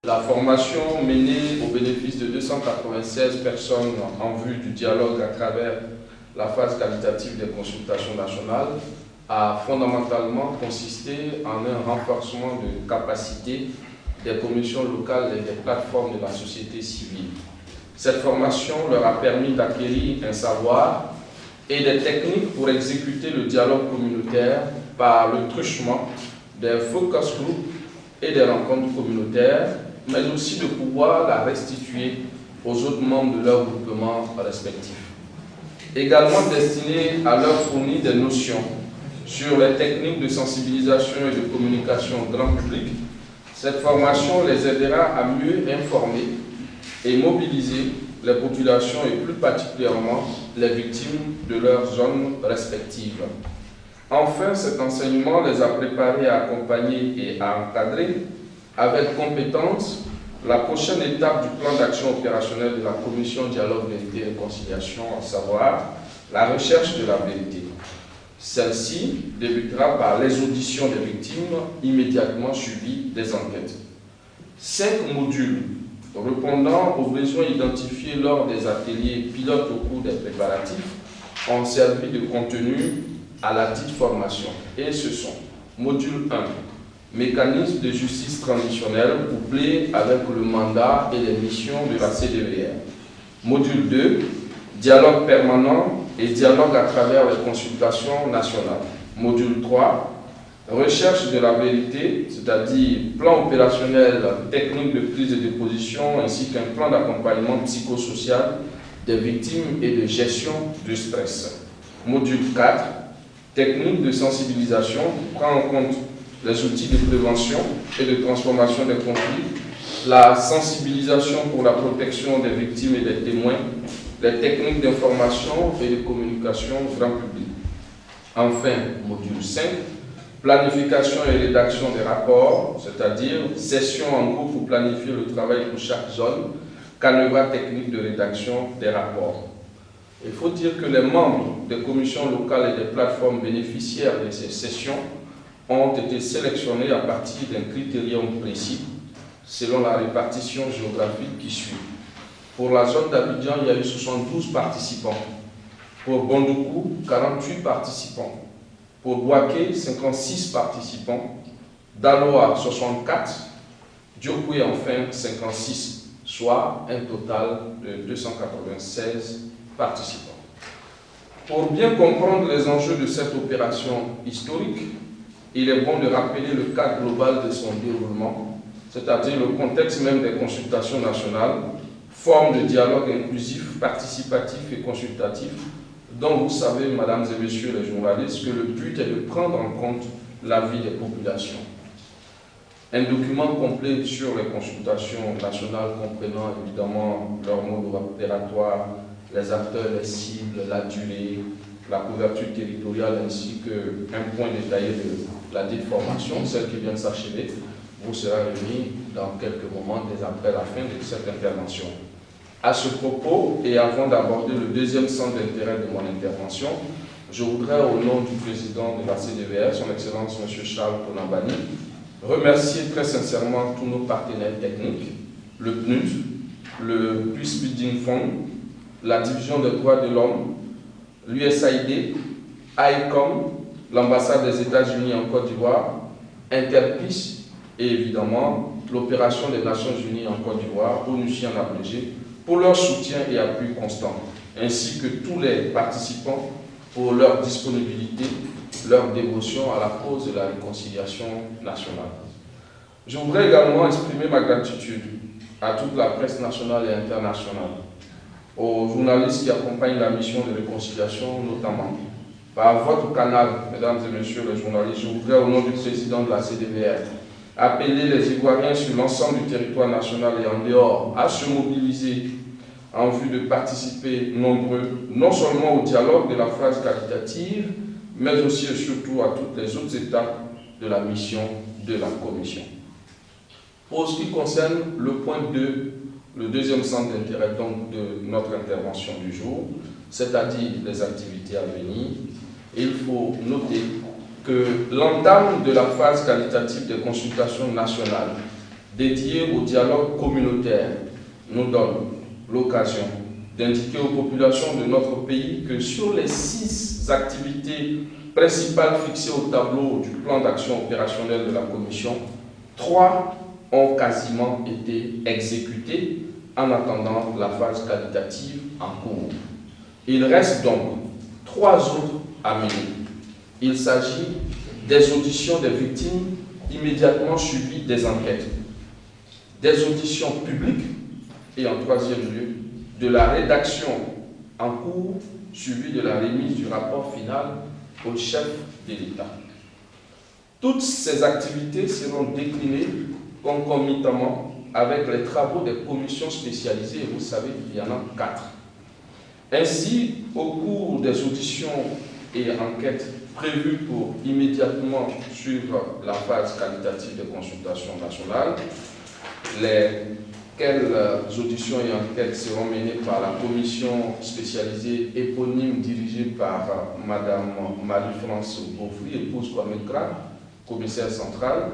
La formation menée au bénéfice de 296 personnes en vue du dialogue à travers la phase qualitative des consultations nationales a fondamentalement consisté en un renforcement de capacité des commissions locales et des plateformes de la société civile. Cette formation leur a permis d'acquérir un savoir et des techniques pour exécuter le dialogue communautaire par le truchement des focus groups et des rencontres communautaires, mais aussi de pouvoir la restituer aux autres membres de leur groupement respectif. Également destinée à leur fournir des notions sur les techniques de sensibilisation et de communication au grand public, cette formation les aidera à mieux informer et mobiliser les populations et plus particulièrement les victimes de leurs zones respectives. Enfin, cet enseignement les a préparés à accompagner et à encadrer avec compétence la prochaine étape du plan d'action opérationnel de la Commission Dialogue, Vérité et Réconciliation, à savoir la recherche de la vérité. Celle-ci débutera par les auditions des victimes, immédiatement suivies des enquêtes. 5 modules répondant aux besoins identifiés lors des ateliers pilotes au cours des préparatifs ont servi de contenu à la dite formation. Et ce sont: module 1, mécanisme de justice transitionnelle couplé avec le mandat et les missions de la CDVR. Module 2, dialogue permanent et dialogue à travers les consultations nationales. Module 3, recherche de la vérité, c'est-à-dire plan opérationnel, technique de prise de position, ainsi qu'un plan d'accompagnement psychosocial des victimes et de gestion du stress. Module 4, technique de sensibilisation qui prend en compte les outils de prévention et de transformation des conflits, la sensibilisation pour la protection des victimes et des témoins, les techniques d'information et de communication grand public. Enfin, module 5, planification et rédaction des rapports, c'est-à-dire session en groupe pour planifier le travail pour chaque zone, canevas technique de rédaction des rapports. Il faut dire que les membres des commissions locales et des plateformes bénéficiaires de ces sessions ont été sélectionnés à partir d'un critérium précis, selon la répartition géographique qui suit. Pour la zone d'Abidjan, il y a eu 72 participants. Pour Bondoukou, 48 participants. Pour Bouaké, 56 participants. Daloa, 64. Diokoué, enfin, 56, soit un total de 296 participants. Pour bien comprendre les enjeux de cette opération historique, il est bon de rappeler le cadre global de son déroulement, c'est-à-dire le contexte même des consultations nationales, forme de dialogue inclusif, participatif et consultatif, dont vous savez, mesdames et messieurs les journalistes, que le but est de prendre en compte l'avis des populations. Un document complet sur les consultations nationales comprenant évidemment leur mode opératoire, les acteurs, les cibles, la durée, la couverture territoriale ainsi qu'un point détaillé de la dite formation, celle qui vient de s'achever, vous sera remis dans quelques moments après la fin de cette intervention. À ce propos, et avant d'aborder le deuxième centre d'intérêt de mon intervention, je voudrais, au nom du président de la CDVR, son Excellence M. Charles Konambani, remercier très sincèrement tous nos partenaires techniques, le PNUD, le Peace Building Fund, la Division des droits de l'homme, l'USAID, ICOM, l'ambassade des États-Unis en Côte d'Ivoire, Interpeace et évidemment l'opération des Nations Unies en Côte d'Ivoire, ONUCI en abrégé, pour leur soutien et appui constant, ainsi que tous les participants pour leur disponibilité, leur dévotion à la cause de la réconciliation nationale. Je voudrais également exprimer ma gratitude à toute la presse nationale et internationale, aux journalistes qui accompagnent la mission de réconciliation notamment. Par votre canal, mesdames et messieurs les journalistes, je voudrais, au nom du président de la CDVR, appeler les Ivoiriens sur l'ensemble du territoire national et en dehors à se mobiliser en vue de participer nombreux, non seulement au dialogue de la phase qualitative, mais aussi et surtout à toutes les autres étapes de la mission de la Commission. Pour ce qui concerne le point 2, le deuxième centre d'intérêt donc de notre intervention du jour, c'est-à-dire les activités à venir, il faut noter que l'entame de la phase qualitative des consultations nationales dédié au dialogue communautaire nous donne l'occasion d'indiquer aux populations de notre pays que sur les 6 activités principales fixées au tableau du plan d'action opérationnel de la Commission, 3 ont quasiment été exécutées en attendant la phase qualitative en cours. Il reste donc 3 autres à mener. Il s'agit des auditions des victimes immédiatement suivies des enquêtes, des auditions publiques et en 3e lieu, de la rédaction en cours suivie de la remise du rapport final au chef de l'État. Toutes ces activités seront déclinées concomitamment avec les travaux des commissions spécialisées, et vous savez qu'il y en a 4. Ainsi, au cours des auditions et enquêtes prévues pour immédiatement suivre la phase qualitative des consultations nationales, lesquelles auditions et enquêtes seront menées par la commission spécialisée éponyme dirigée par Madame Marie-France Beaufry, épouse Kwame Kra, commissaire central.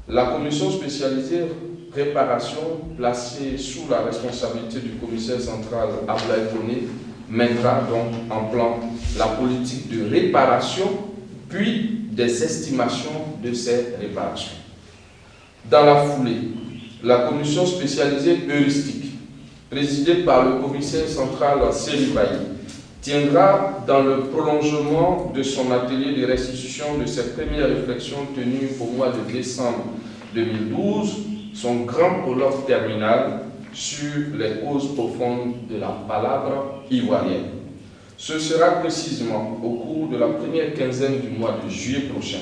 La commission spécialisée réparation, placée sous la responsabilité du commissaire central Ablaye Koné, mettra donc en plan la politique de réparation, puis des estimations de ces réparations. Dans la foulée, la commission spécialisée heuristique, présidée par le commissaire central Selibaï, tiendra dans le prolongement de son atelier de restitution de ses premières réflexions tenues au mois de décembre 2012, son grand colloque terminal sur les causes profondes de la palabre ivoirienne. Ce sera précisément au cours de la première quinzaine du mois de juillet prochain.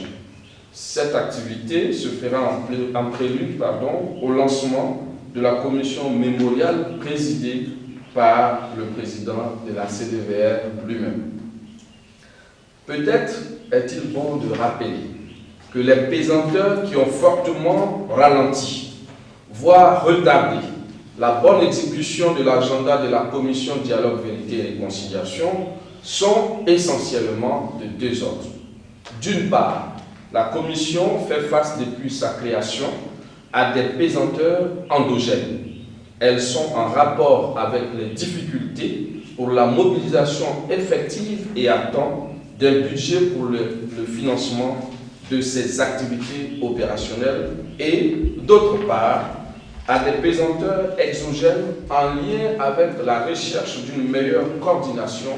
Cette activité se fera en prélude au lancement de la commission mémoriale présidée par le président de la CDVR lui-même. Peut-être est-il bon de rappeler que les pesanteurs qui ont fortement ralenti, voire retardé, la bonne exécution de l'agenda de la commission Dialogue, Vérité et Réconciliation sont essentiellement de 2 ordres. D'une part, la commission fait face depuis sa création à des pesanteurs endogènes. Elles sont en rapport avec les difficultés pour la mobilisation effective et à temps d'un budget pour le financement de ces activités opérationnelles et, d'autre part, à des pesanteurs exogènes en lien avec la recherche d'une meilleure coordination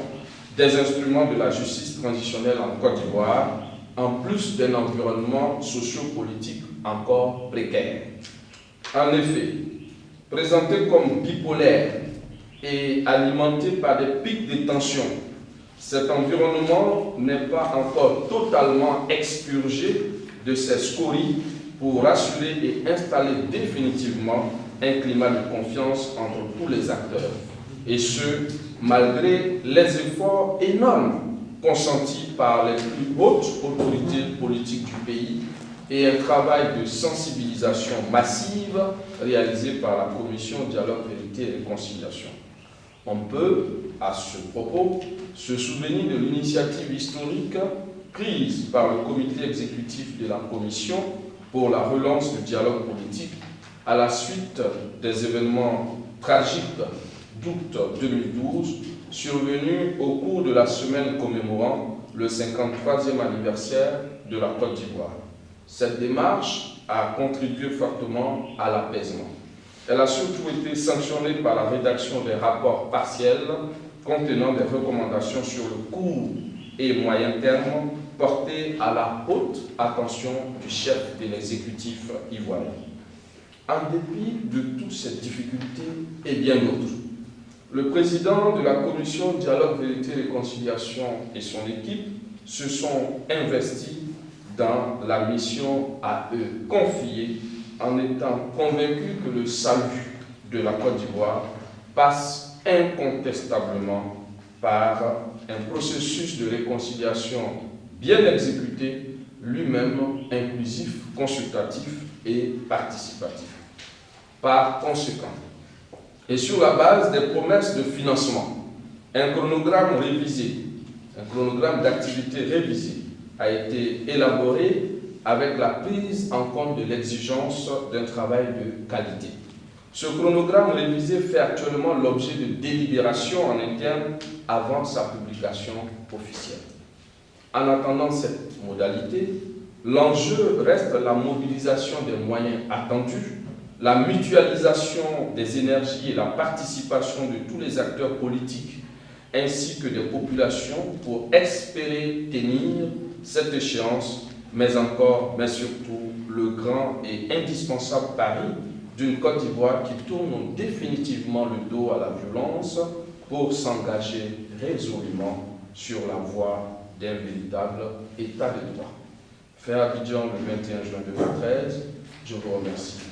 des instruments de la justice transitionnelle en Côte d'Ivoire, en plus d'un environnement socio-politique encore précaire. En effet, présenté comme bipolaire et alimenté par des pics de tension, cet environnement n'est pas encore totalement expurgé de ses scories pour rassurer et installer définitivement un climat de confiance entre tous les acteurs, et ce, malgré les efforts énormes consentis par les plus hautes autorités politiques du pays et un travail de sensibilisation massive réalisé par la Commission Dialogue, Vérité et Réconciliation. On peut, à ce propos, se souvenir de l'initiative historique prise par le comité exécutif de la Commission pour la relance du dialogue politique à la suite des événements tragiques d'août 2012 survenus au cours de la semaine commémorant le 53e anniversaire de la Côte d'Ivoire. Cette démarche a contribué fortement à l'apaisement. Elle a surtout été sanctionnée par la rédaction des rapports partiels contenant des recommandations sur le court et moyen terme portées à la haute attention du chef de l'exécutif ivoirien. En dépit de toutes ces difficultés et bien d'autres, le président de la Commission Dialogue, Vérité et Réconciliation et son équipe se sont investis dans la mission à eux confiée en étant convaincus que le salut de la Côte d'Ivoire passe incontestablement par un processus de réconciliation bien exécuté, lui-même inclusif, consultatif et participatif. Par conséquent, et sur la base des promesses de financement, un chronogramme révisé, un chronogramme d'activité révisé a été élaboré avec la prise en compte de l'exigence d'un travail de qualité. Ce chronogramme révisé fait actuellement l'objet de délibérations en interne avant sa publication officielle. En attendant cette modalité, l'enjeu reste la mobilisation des moyens attendus, la mutualisation des énergies et la participation de tous les acteurs politiques ainsi que des populations pour espérer tenir cette échéance, mais surtout le grand et indispensable pari d'une Côte d'Ivoire qui tourne définitivement le dos à la violence pour s'engager résolument sur la voie d'un véritable état de droit. Fait à Abidjan le 21 juin 2013, je vous remercie.